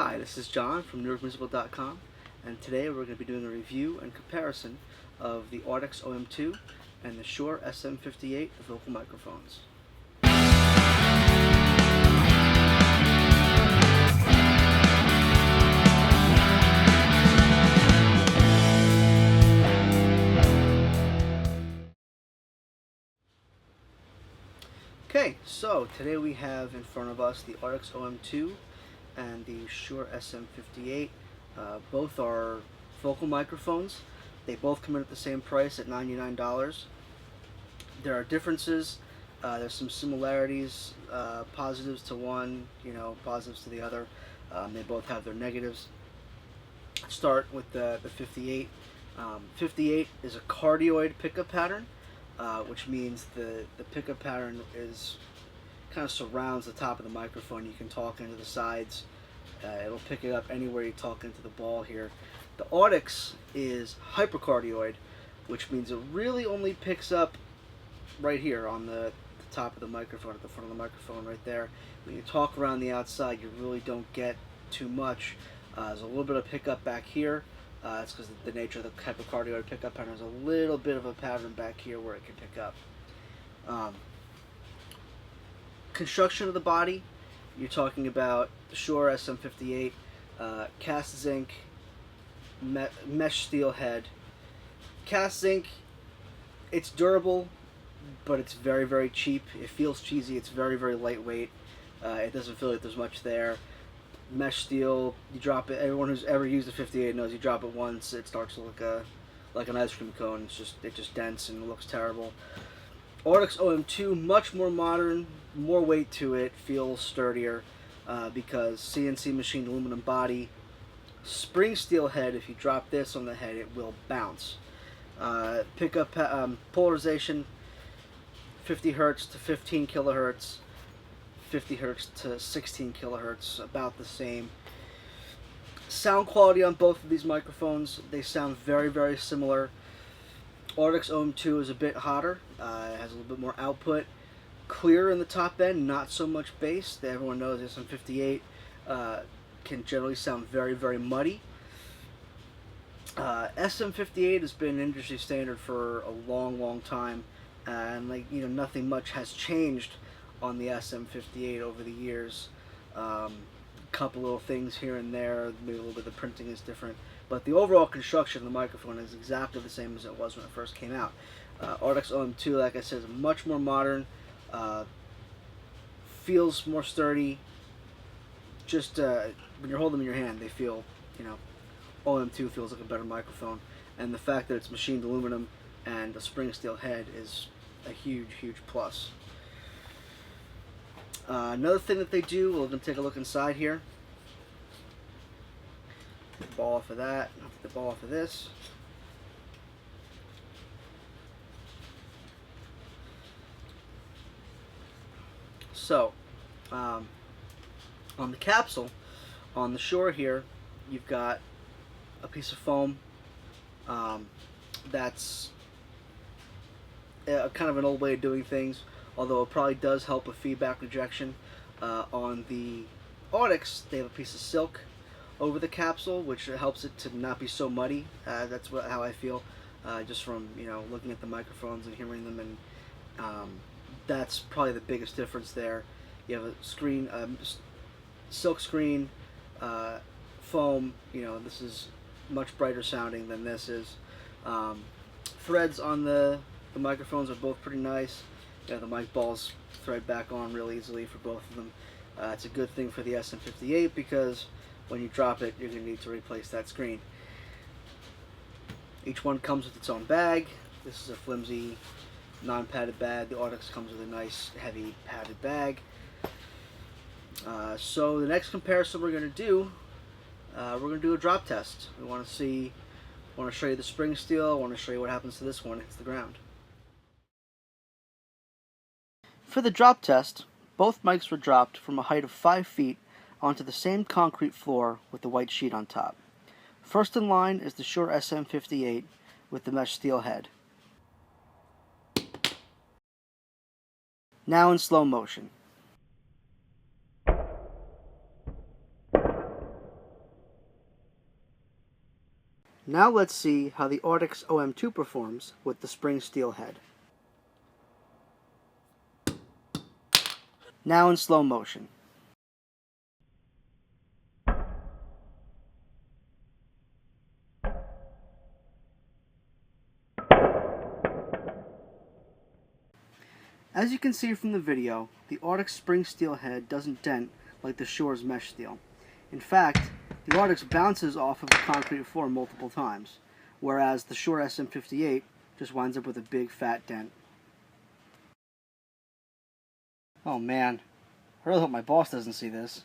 Hi, this is John from NewarkMusical.com, and today we're going to be doing a review and comparison of the Audix OM2 and the Shure SM58 vocal microphones. Okay, so today we have in front of us the Audix OM2 and the Shure SM58. Both are vocal microphones. They both come in at the same price at $99. There are differences. There's some similarities, positives to one, positives to the other. They both have their negatives. Let's start with the 58. 58 is a cardioid pickup pattern, which means the pickup pattern is kind of surrounds the top of the microphone. You can talk into the sides. It'll pick it up anywhere you talk into the ball here. The Audix is hypercardioid, which means it really only picks up right here on the top of the microphone, at the front of the microphone right there. When you talk around the outside, you really don't get too much. There's a little bit of pickup back here. That's because the nature of the hypercardioid pickup pattern is a little bit of a pattern back here where it can pick up. Construction of the body, you're talking about the Shure SM58, cast zinc, mesh steel head. Cast zinc, it's durable, but it's very, very cheap. It feels cheesy. It's very, very lightweight. It doesn't feel like there's much there. Mesh steel, you drop it. Everyone who's ever used a 58 knows you drop it once, it starts to look like an ice cream cone. It's just dense and looks terrible. Audix OM2, much more modern, more weight to it, feels sturdier because CNC machined aluminum body, spring steel head. If you drop this on the head, it will bounce. Pickup polarization, 50 hertz to 15 kilohertz. 50 hertz to 16 kilohertz, about the same. Sound quality on both of these microphones, they sound very, very similar. Audix OM2 is a bit hotter, it has a little bit more output, clear in the top end, not so much bass. Everyone knows SM58 can generally sound very, very muddy. SM58 has been an industry standard for a long, long time, and nothing much has changed on the SM58 over the years. Couple little things here and there, maybe a little bit of the printing is different, but the overall construction of the microphone is exactly the same as it was when it first came out. Audix OM2, like I said, is much more modern, feels more sturdy. Just when you're holding them in your hand, they feel, OM2 feels like a better microphone, and the fact that it's machined aluminum and a spring steel head is a huge, huge plus. Another thing that they do, we're going to take a look inside here. Take the ball off of that, take the ball off of this. So, on the capsule, on the Shure here, you've got a piece of foam that's kind of an old way of doing things, although it probably does help with feedback rejection. On the Audix, they have a piece of silk over the capsule, which helps it to not be so muddy. That's how I feel, just from looking at the microphones and hearing them, and that's probably the biggest difference there. You have a screen, silk screen, foam. This is much brighter sounding than this is. Threads on the microphones are both pretty nice. The mic balls thread back on real easily for both of them. It's a good thing for the SM58 because when you drop it, you're going to need to replace that screen. Each one comes with its own bag. This is a flimsy, non-padded bag. The Audix comes with a nice, heavy, padded bag. So the next comparison we're going to do, a drop test. We want to show you the spring steel. I want to show you what happens to this one when it hits the ground. For the drop test, both mics were dropped from a height of 5 feet onto the same concrete floor with the white sheet on top. First in line is the Shure SM58 with the mesh steel head. Now in slow motion. Now let's see how the Audix OM2 performs with the spring steel head. Now in slow motion. As you can see from the video, the Audix spring steel head doesn't dent like the Shure's mesh steel. In fact, the Audix bounces off of the concrete floor multiple times, whereas the Shure SM58 just winds up with a big fat dent. Oh man, I really hope my boss doesn't see this.